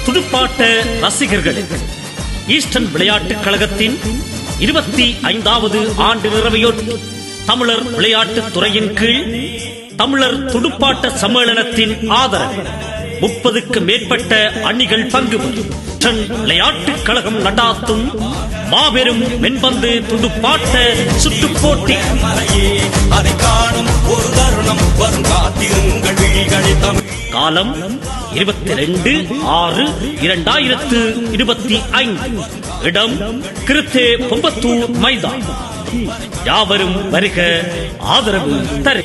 துடுப்பாட்ட ரசிகர்களுக்கு ஈஸ்டர்ன் விளையாட்டுக் கழகத்தின் 25வது ஆண்டு நிறைவையொட்டி தமிழர் விளையாட்டுத் துறையின் கீழ் தமிழர் துடுப்பாட்ட சம்மேளனத்தின் ஆதரவு 30க்கு மேற்பட்ட அணிகள் பங்கு பெறும் விளையாட்டுக் கழகம் நடாத்தும் மாபெரும் மென்பந்து துடுப்பாட்ட சுற்றுப் போட்டி. காலம் 22/6/2025. இடம் கிருத்தே பொம்பத்தூர் மைதானம். யாவரும் வருக, ஆதரவு தரு.